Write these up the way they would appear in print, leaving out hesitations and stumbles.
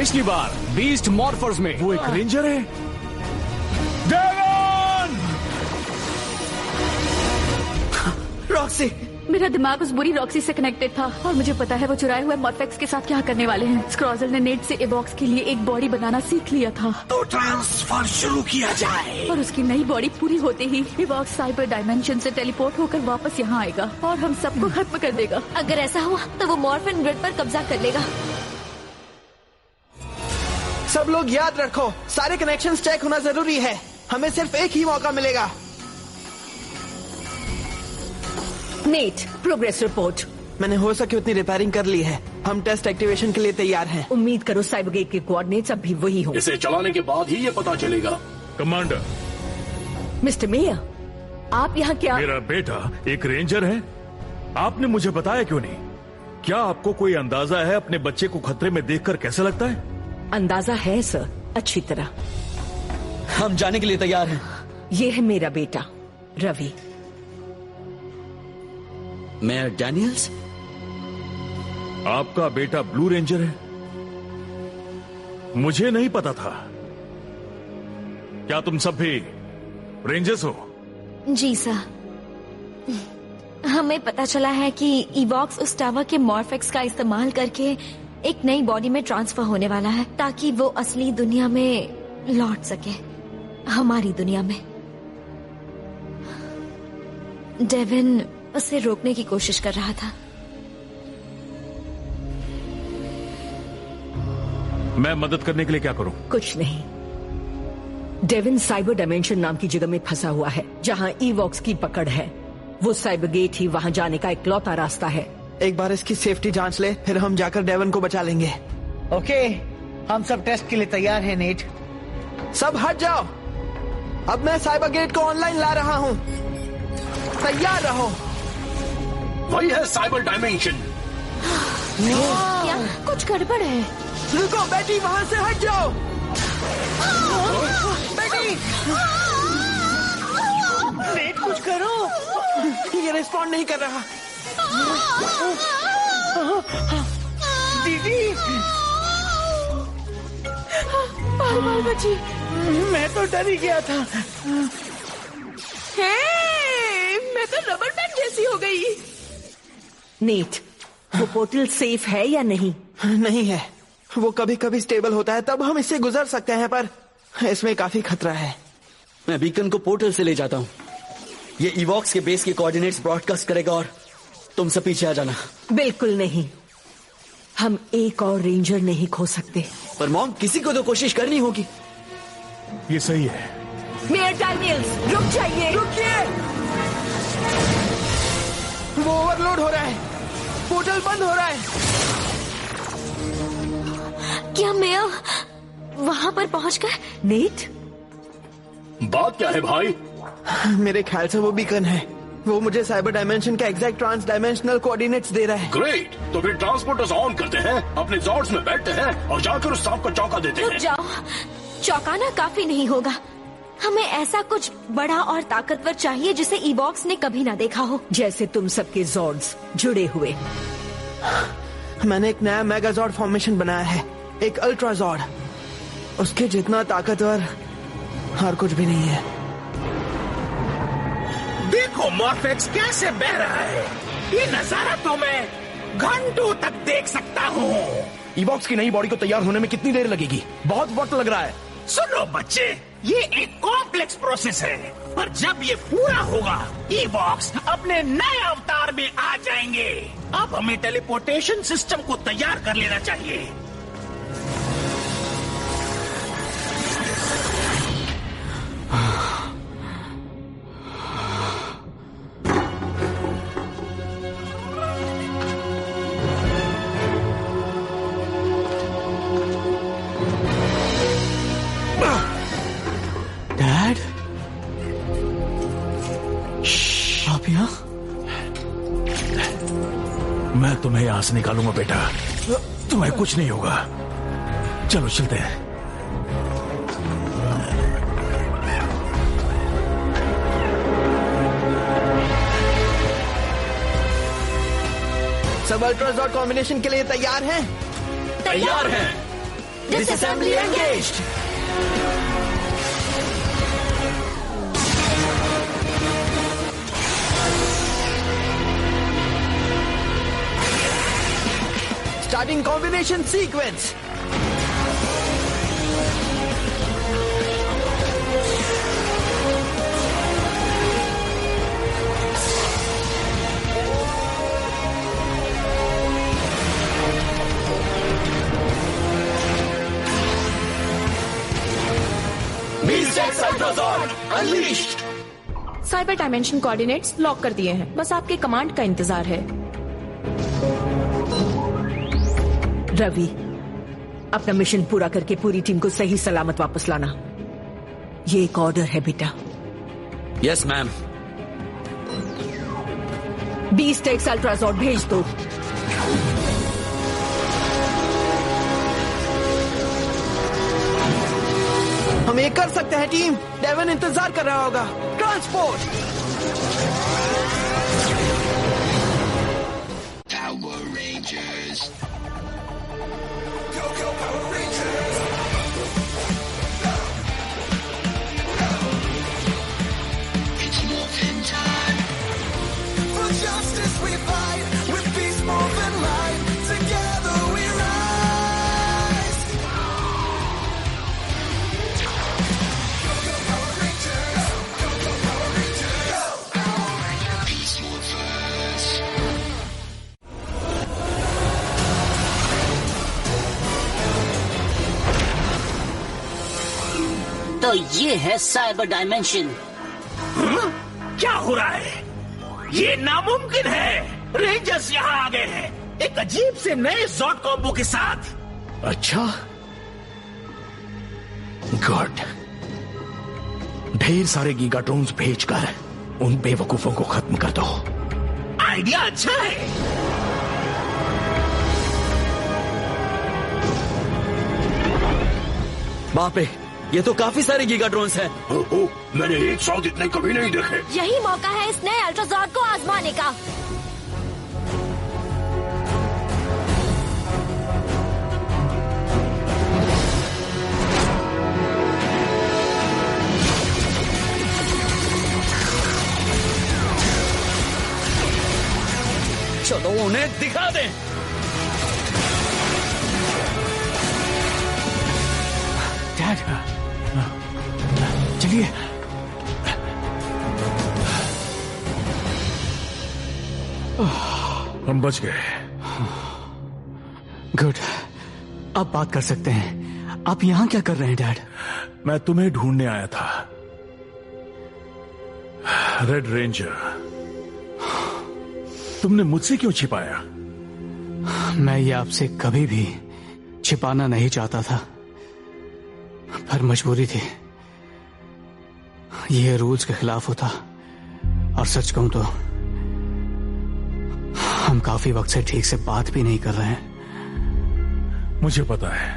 पिछली बार बीस्ट मॉर्फर्स में वो एक रेंजर है। डेवन! रॉक्सी, मेरा दिमाग उस बुरी रॉक्सी से कनेक्टेड था और मुझे पता है वो चुराए हुए मॉर्फेक्स के साथ क्या करने वाले हैं। स्क्रॉजल ने नेट से इवॉक्स के लिए एक बॉडी बनाना सीख लिया था। तो ट्रांसफर शुरू किया जाए। और उसकी नई बॉडी पूरी होते ही इवॉक्स साइबर डायमेंशन से टेलीपोर्ट होकर वापस यहाँ आएगा और हम सबको खत्म कर देगा। अगर ऐसा हुआ तो वो मॉर्फिन ग्रिड पर कब्जा कर लेगा। सब लोग याद रखो, सारे कनेक्शंस चेक होना जरूरी है। हमें सिर्फ एक ही मौका मिलेगा। Net, progress report. मैंने हो सके उतनी रिपेयरिंग कर ली है। हम टेस्ट एक्टिवेशन के लिए तैयार हैं। उम्मीद करो साइबरगेट के कोऑर्डिनेट्स अब भी वही हो। इसे चलाने के बाद ही ये पता चलेगा। कमांडर, मिस्टर मेयर, आप यहाँ क्या? मेरा बेटा एक रेंजर है। आपने मुझे बताया क्यों नहीं? क्या आपको कोई अंदाजा है अपने बच्चे को खतरे में देखकर कैसा लगता है? अंदाजा है सर, अच्छी तरह। हम जाने के लिए तैयार हैं। ये है मेरा बेटा रवि। मेयर डैनियल्स, आपका बेटा ब्लू रेंजर है? मुझे नहीं पता था। क्या तुम सब भी रेंजर्स हो? जी सर, हमें पता चला है कि इवॉक्स उस टावर के मॉर्फेक्स का इस्तेमाल करके एक नई बॉडी में ट्रांसफर होने वाला है ताकि वो असली दुनिया में लौट सके, हमारी दुनिया में। डेविन उसे रोकने की कोशिश कर रहा था। मैं मदद करने के लिए क्या करूं? कुछ नहीं। डेविन साइबर डायमेंशन नाम की जगह में फंसा हुआ है जहां इवॉक्स की पकड़ है। वो साइबर गेट ही वहां जाने का इकलौता रास्ता है। एक बार इसकी सेफ्टी जांच ले, फिर हम जाकर डेवन को बचा लेंगे। ओके, हम सब टेस्ट के लिए तैयार हैं नेट। सब हट जाओ। अब मैं साइबर गेट को ऑनलाइन ला रहा हूँ। तैयार रहो। वही है साइबर डायमेंशन। क्या कुछ गड़बड़ है? रुको बेटी, वहाँ से हट जाओ। बेटी, नेट कुछ करो। ये रिस्पॉन्ड नहीं कर रहा। दीदी, बाल बची। मैं तो डर ही गया था। मैं तो रबर बैंड जैसी हो गई। नेट, वो पोर्टल सेफ है या नहीं? नहीं है। वो कभी कभी स्टेबल होता है, तब हम इससे गुजर सकते हैं, पर इसमें काफी खतरा है। मैं बीकन को पोर्टल से ले जाता हूँ। ये इवॉक्स के बेस के कोऑर्डिनेट्स ब्रॉडकास्ट करेगा और तुम सब पीछे आ जाना। बिल्कुल नहीं। हम एक और रेंजर नहीं खो सकते। पर मॉम, किसी को तो कोशिश करनी होगी। ये सही है। मेयर डैनियल्स, रुक जाइए। रुकिए, वो ओवरलोड हो रहा है। पोर्टल बंद हो रहा है। क्या मेयर वहाँ पर पहुँच गए? नेट, बात क्या है भाई? मेरे ख्याल से वो बीकन है। वो मुझे साइबर डायमेंशन का एग्जैक्ट ट्रांस डायमेंशनल कोऑर्डिनेट्स दे रहा है। ग्रेट, तो फिर ट्रांसपोर्टर्स ऑन करते हैं, अपने जॉर्ड्स में बैठते हैं और जाकर उस सांप को चौंका देते रुक हैं। जाओ, चौंकाना काफी नहीं होगा। हमें ऐसा कुछ बड़ा और ताकतवर चाहिए जिसे इवॉक्स ने कभी ना देखा हो। जैसे तुम सबके जॉर्ड्स जुड़े हुए। मैंने एक नया मेगाजॉर्ड फॉर्मेशन बनाया है, एक अल्ट्राजॉर्ड। उसके जितना ताकतवर और कुछ भी नहीं है। देखो मॉर्फेक्स कैसे बह रहा है। ये नजारा तो मैं घंटों तक देख सकता हूँ। इवॉक्स की नई बॉडी को तैयार होने में कितनी देर लगेगी? बहुत वक्त लग रहा है। सुनो बच्चे, ये एक कॉम्प्लेक्स प्रोसेस है, पर जब ये पूरा होगा इवॉक्स अपने नए अवतार में आ जाएंगे। अब हमें टेलीपोर्टेशन सिस्टम को तैयार कर लेना चाहिए। डैड, आप यहाँ? मैं तुम्हें यहां से निकालूंगा बेटा, तुम्हें कुछ नहीं होगा। चलो चलते हैं। सब अल्ट्राजॉर्ड कॉम्बिनेशन के लिए तैयार हैं? तैयार हैं। Disassembly engaged. Starting combination sequence. Beast-X Ultrazord Unleashed. Cyber dimension coordinates lock कर दिए हैं, बस आपके कमांड का इंतजार है। रवि, अपना मिशन पूरा करके पूरी टीम को सही सलामत वापस लाना। ये एक ऑर्डर है बेटा। Yes ma'am. बीस्ट-एक्स अल्ट्राजॉर्ड भेज दो। हम ये कर सकते हैं टीम। डेवन इंतजार कर रहा होगा। Transport. Power Rangers. It's morphin' time. For justice we fight, with peace moving light. Together we rise. Go Power Rangers. Go Power Rangers. Go. Peace Morphers. तो ये है साइबर डायमेंशन। क्या हो रहा है? ये नामुमकिन है। रेंजर्स यहाँ आ गए हैं, एक अजीब से नए जॉट कॉम्बो के साथ। अच्छा, गुड। ढेर सारे गीगाट्रॉन्स भेजकर उन बेवकूफों को खत्म कर दो। आइडिया अच्छा है। बाप रे, ये तो काफी सारे गीगाट्रॉन्स हैं। मैंने एक साथ इतने कभी नहीं देखे। यही मौका है इस नए अल्ट्राजॉर्ड को आजमाने का। चलो उन्हें दिखा दें। डैड, चलिए। हम बच गए। गुड, अब बात कर सकते हैं। आप यहाँ क्या कर रहे हैं डैड? मैं तुम्हें ढूंढने आया था, रेड रेंजर। तुमने मुझसे क्यों छिपाया? मैं ये आपसे कभी भी छिपाना नहीं चाहता था, पर मजबूरी थी। ये रूल्स के खिलाफ होता, और सच कहूं तो हम काफी वक्त से ठीक से बात भी नहीं कर रहे हैं। मुझे पता है।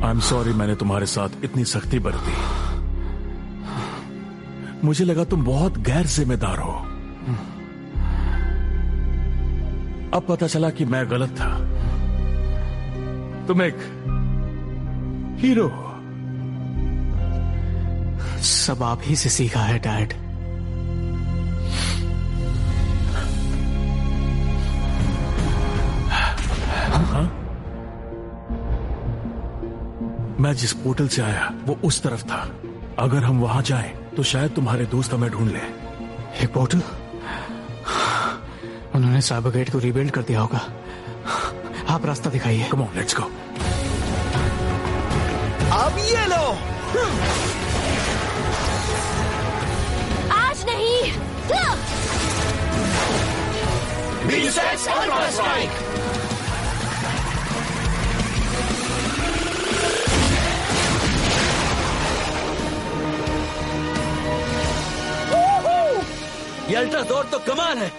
आई एम सॉरी, मैंने तुम्हारे साथ इतनी सख्ती बरती। मुझे लगा तुम बहुत गैर जिम्मेदार हो। अब पता चला कि मैं गलत था। तुम एक हीरो हो। सब आप ही से सीखा है डैड। हाँ? मैं जिस पोर्टल से आया वो उस तरफ था। अगर हम वहां जाएं तो शायद तुम्हारे दोस्त हमें ढूंढ लें। एक पोर्टल? उन्होंने साइबर गेट को रीबिल्ड कर दिया होगा। आप रास्ता दिखाइए। Come on, let's go. अब ये लो। आज नहीं। Beast-X Ultra Strike. ये अल्ट्राजॉर्ड तो कमाल है।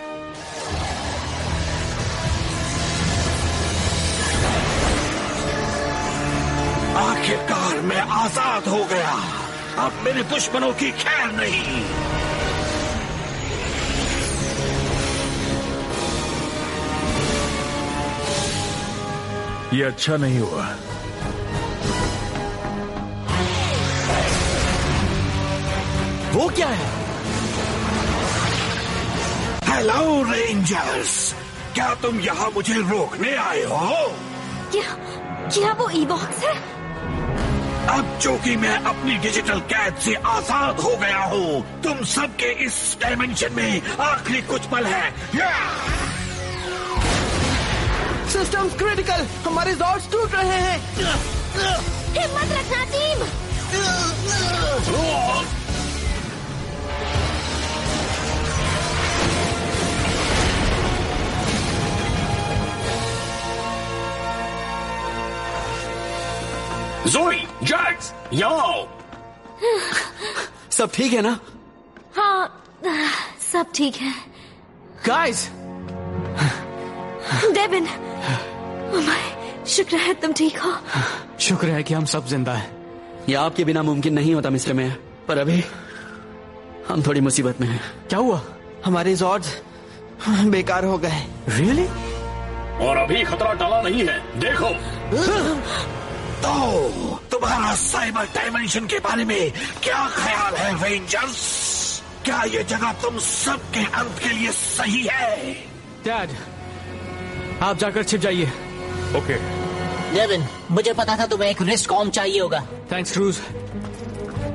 आखिरकार मैं आजाद हो गया। अब मेरे दुश्मनों की खैर नहीं। ये अच्छा नहीं हुआ। वो क्या है? हेलो रेंजर्स, क्या तुम यहाँ मुझे रोकने आए हो? क्या वो ईवॉक्स है? अब चूंकि मैं अपनी डिजिटल कैद से आजाद हो गया हूँ, तुम सबके इस डायमेंशन में आखिरी कुछ पल है। सिस्टम्स क्रिटिकल, हमारे जॉर्ड्स टूट रहे हैं। हिम्मत रखना टीम। ज़ोई, जैक्स, यो। सब ठीक है ना? हाँ, सब ठीक है। गाइस, डेविन, शुक्र है तुम ठीक हो। शुक्र है कि हम सब जिंदा हैं। यह आपके बिना मुमकिन नहीं होता मिस्टर मेयर, पर अभी हम थोड़ी मुसीबत में हैं। क्या हुआ? हमारे जॉर्ड्स बेकार हो गए। रियली? और अभी खतरा टला नहीं है, देखो। तो तुम्हारा साइबर डायमेंशन के बारे में क्या ख्याल है रेंजर्स? क्या ये जगह तुम सबके अंत के लिए सही है? डैड, आप जाकर छिप जाइए। ओके। डेविन, मुझे पता था तुम्हें एक रिस्क कॉम चाहिए होगा। Thanks cruise.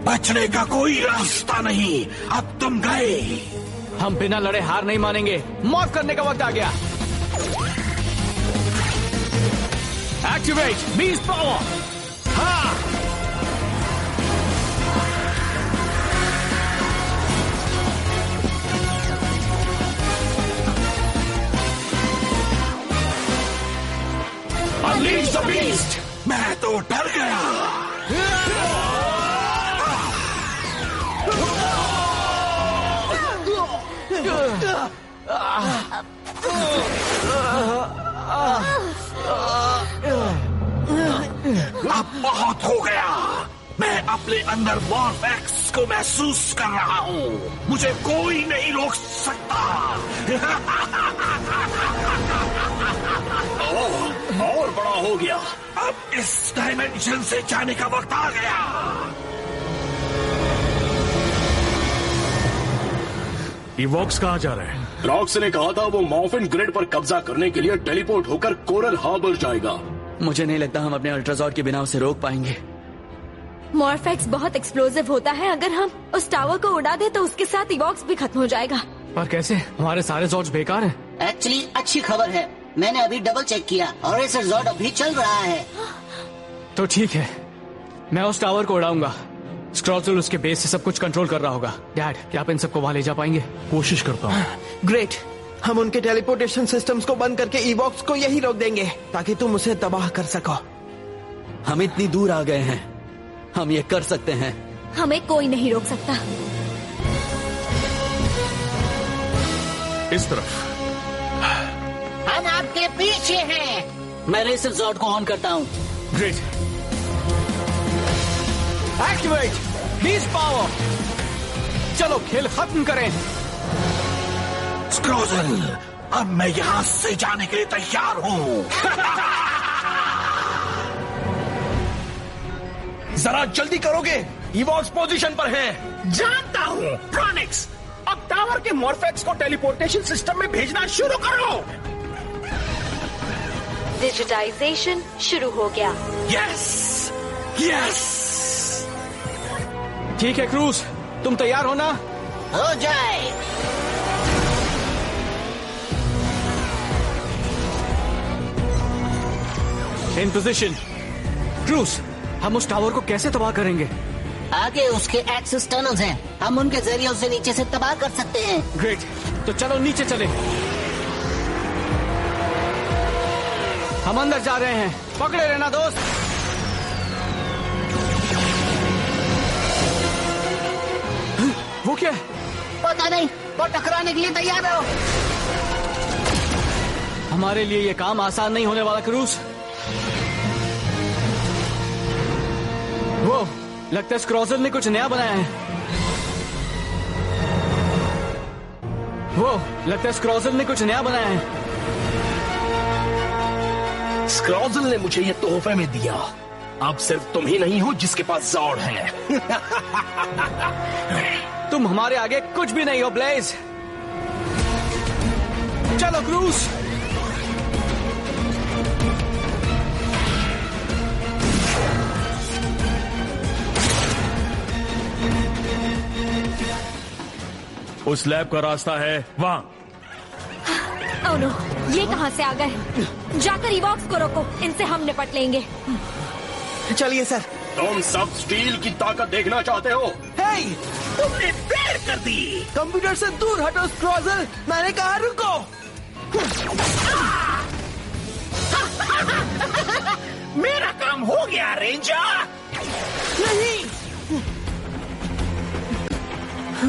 बचने का कोई रास्ता नहीं, अब तुम गए। हम बिना लड़े हार नहीं मानेंगे। मॉर्फ करने का वक्त आ गया। Activate beast power. हाँ, Unleash the beast! मैं तो डर गया। अब बहुत हो गया। मैं अपने अंदर मॉर्फेक्स को महसूस कर रहा हूँ। मुझे कोई नहीं रोक सकता। और बड़ा हो गया। अब इस डायमेंशन से जाने का वक्त आ गया। इवॉक्स कहाँ जा रहे हैं? रॉक्स ने कहा था वो मॉर्फिन ग्रिड पर कब्जा करने के लिए टेलीपोर्ट होकर कोरल हार्बर जाएगा। मुझे नहीं लगता हम अपने अल्ट्राजॉर्ड के बिना उसे रोक पाएंगे। मॉर्फेक्स बहुत एक्सप्लोसिव होता है। अगर हम उस टावर को उड़ा दे तो उसके साथ इवॉक्स भी खत्म हो जाएगा। पर कैसे? हमारे सारे जॉर्ड्स बेकार हैं। एक्चुअली अच्छी खबर है, मैंने अभी डबल चेक किया और ये रिजॉर्ट अभी चल रहा है। तो ठीक है, मैं उस टावर को उड़ाऊंगा। स्क्रॉजल उसके बेस से सब कुछ कंट्रोल कर रहा होगा। डैड, क्या आप इन सबको वहां ले जा पाएंगे? कोशिश करता हूँ। ग्रेट, हम उनके टेलीपोर्टेशन सिस्टम्स को बंद करके ईवॉक्स को यही रोक देंगे ताकि तुम उसे तबाह कर सको। हम इतनी दूर आ गए हैं, हम ये कर सकते हैं। हमें कोई नहीं रोक सकता। इस तरफ। हम आपके पीछे हैं। मैं रेसर जॉर्ड को ऑन करता हूँ। ग्रेट। Activate beast power. चलो खेल खत्म करें। स्क्रोजल, अब मैं यहाँ से जाने के लिए तैयार हूँ। जरा जल्दी करोगे? इवॉक्स पोजीशन पर है। जानता हूँ प्रोनिक्स। अब टावर के मॉर्फेक्स को टेलीपोर्टेशन सिस्टम में भेजना शुरू करो। डिजिटाइजेशन शुरू हो गया। Yes, yes. ठीक है क्रूज, तुम तैयार हो ना? हो जाए। इन पोजीशन। क्रूज, हम उस टावर को कैसे तबाह करेंगे? आगे उसके एक्सेस टनल्स हैं, हम उनके जरिए उसे नीचे से तबाह कर सकते हैं। ग्रेट, तो चलो नीचे चले। हम अंदर जा रहे हैं, पकड़े रहना दोस्त। वो क्या है? पता नहीं, वो टकराने के लिए तैयार हो। हमारे लिए ये काम आसान नहीं होने वाला क्रूज। वो लगता है स्क्रॉजल ने कुछ नया बनाया है। वो लगता है स्क्रॉजल ने कुछ नया बनाया है। स्क्रॉजल ने मुझे ये तोहफे में दिया। अब सिर्फ तुम ही नहीं हो जिसके पास जॉर्ड है। तुम हमारे आगे कुछ भी नहीं हो ब्लेज। चलो क्रूज। उस लैब का रास्ता है वहां। ओह नो, ये कहां से आ गए? जाकर इवॉक्स को रोको, इनसे हम निपट लेंगे। चलिए सर। तुम सब स्टील की ताकत देखना चाहते हो? हे, तुमने देर कर दी। कंप्यूटर से दूर हटो स्क्रॉजल, मैंने कहा रुको। मेरा काम हो गया रेंजर। नहीं,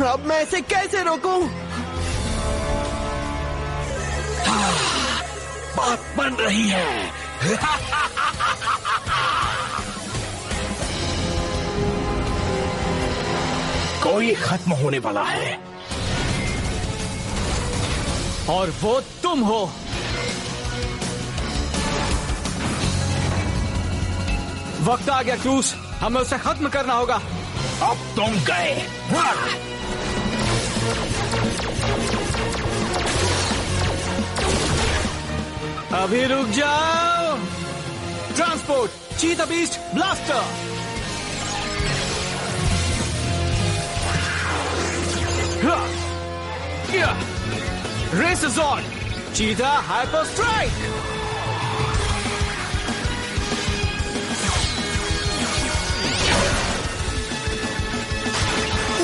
अब मैं इसे कैसे रोकूं? बात बन रही है। कोई खत्म होने वाला है और वो तुम हो। वक्त आ गया क्रूज, हमें उसे खत्म करना होगा। अब तुम गए। अभी रुक जाओ। Transport cheetah beast blaster. Race on. Cheetah hyper strike.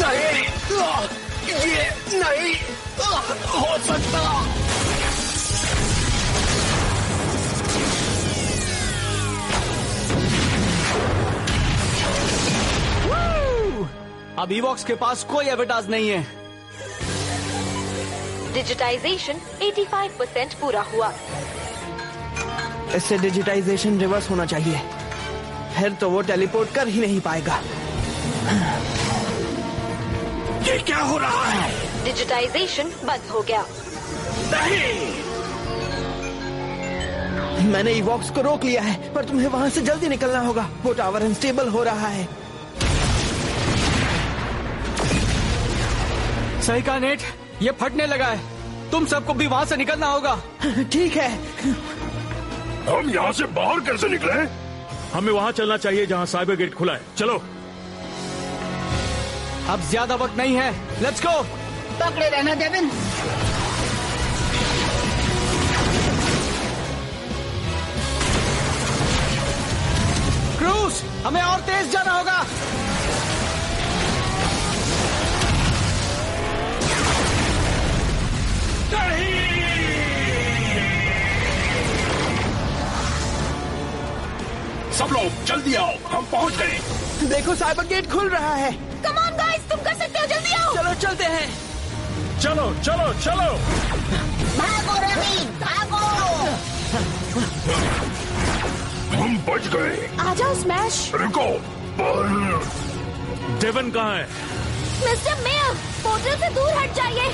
नहीं, ये नहीं हो सकता। अब इवॉक्स के पास कोई एविटाज नहीं है। डिजिटाइजेशन 85% पूरा हुआ। इससे डिजिटाइजेशन रिवर्स होना चाहिए, फिर तो वो टेलीपोर्ट कर ही नहीं पाएगा। ये क्या हो रहा है? डिजिटाइजेशन बंद हो गया। नहीं, मैंने इवॉक्स को रोक लिया है, पर तुम्हें वहां से जल्दी निकलना होगा। वो टावर अनस्टेबल हो रहा है। सही कहा नेट, ये फटने लगा है। तुम सबको भी वहां से निकलना होगा। ठीक है। हम यहाँ से बाहर कैसे निकले? हमें वहां चलना चाहिए जहाँ साइबर गेट खुला है। चलो। अब ज्यादा वक्त नहीं है, लेट्स गो। पकड़े रहना डेविन। क्रूज, हमें और तेज जाना होगा। सब लोग जल्दी आओ, हम पहुंच गए। देखो साइबर गेट खुल रहा है। कम ऑन गाइस, तुम कर सकते हो, जल्दी आओ। चलो चलते हैं। चलो चलो चलो। भागो रवि, भागो। हम बच गए। आ जाओ स्मैश। रुको। डेवन कहाँ है? मिस्टर मेयर, पोर्टल से दूर हट जाइए।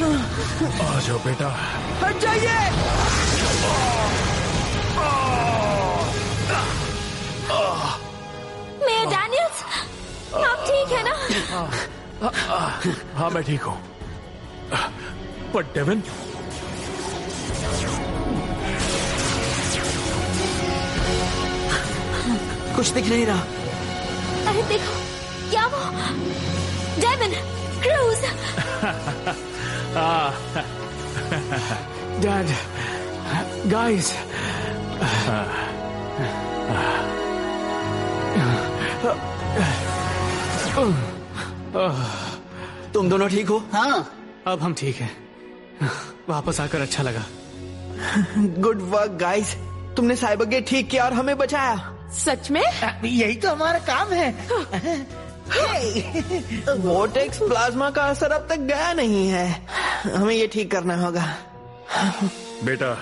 आ जाओ बेटा। हट जाइए। मेयर डैनियल्स, आप ठीक है ना? हाँ मैं ठीक हूँ, पर डेवन? कुछ दिख नहीं रहा। अरे देखो, क्या वो? Devon, Cruz. Dad, guys. तुम दोनों ठीक हो? हाँ, अब हम ठीक हैं। वापस आकर अच्छा लगा। गुड वर्क गाइस, तुमने साइबर गेट ठीक किया और हमें बचाया। सच में? यही तो हमारा काम है। वोर्टेक्स प्लाज्मा का असर अब तक गया नहीं है, हमें ये ठीक करना होगा। बेटा,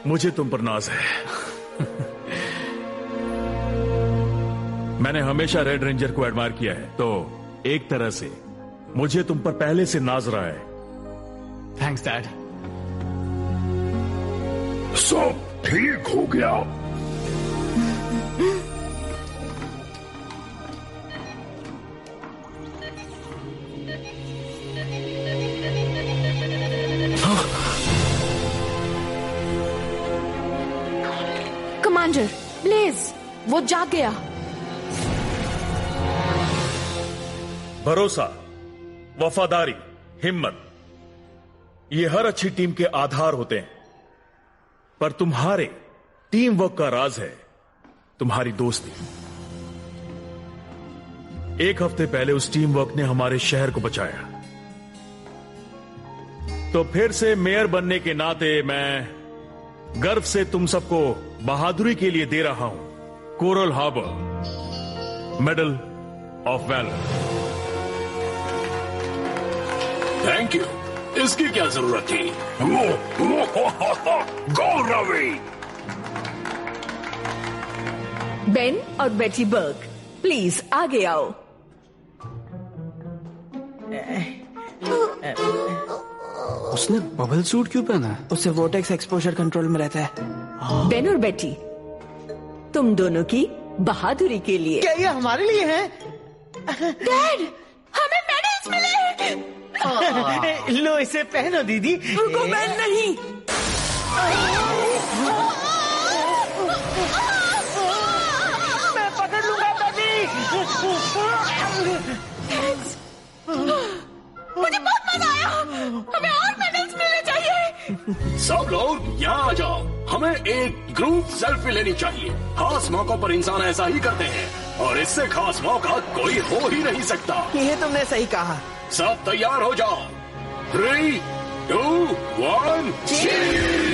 मुझे तुम पर नाज है। मैंने हमेशा रेड रेंजर को एडमायर किया है, तो एक तरह से मुझे तुम पर पहले से नाज रहा है। Thanks dad. सब ठीक हो गया। ब्लेज, वो जाग गया। भरोसा, वफादारी, हिम्मत, ये हर अच्छी टीम के आधार होते हैं। पर तुम्हारे टीम वर्क का राज है तुम्हारी दोस्ती। एक हफ्ते पहले उस टीम वर्क ने हमारे शहर को बचाया। तो फिर से मेयर बनने के नाते मैं गर्व से तुम सबको बहादुरी के लिए दे रहा हूं Coral Harbour medal of valour. Thank you. इसकी क्या जरूरत थी? गो रवि। बेन और बेटी बर्ग, प्लीज आगे आओ। उसने बबल सूट क्यों पहना है? उससे वोटेक्स एक्सपोजर कंट्रोल में रहता है। बेन और बेटी, तुम दोनों की बहादुरी के लिए। क्या ये हमारे लिए है? डैड, हमें मेडल्स मिले। लो इसे पहनो दीदी। रुको बेन, नहीं। मैं पकड़ लूंगा बेटी। मुझे बहुत मजा आया। हमें और मेडल्स मिलने चाहिए। सब लोग यहाँ आ जाओ। हमें एक ग्रुप सेल्फी लेनी चाहिए। खास मौकों पर इंसान ऐसा ही करते हैं और इससे खास मौका कोई हो ही नहीं सकता। ये तुमने सही कहा। सब तैयार हो जाओ। 3, 2, 1 चीज़।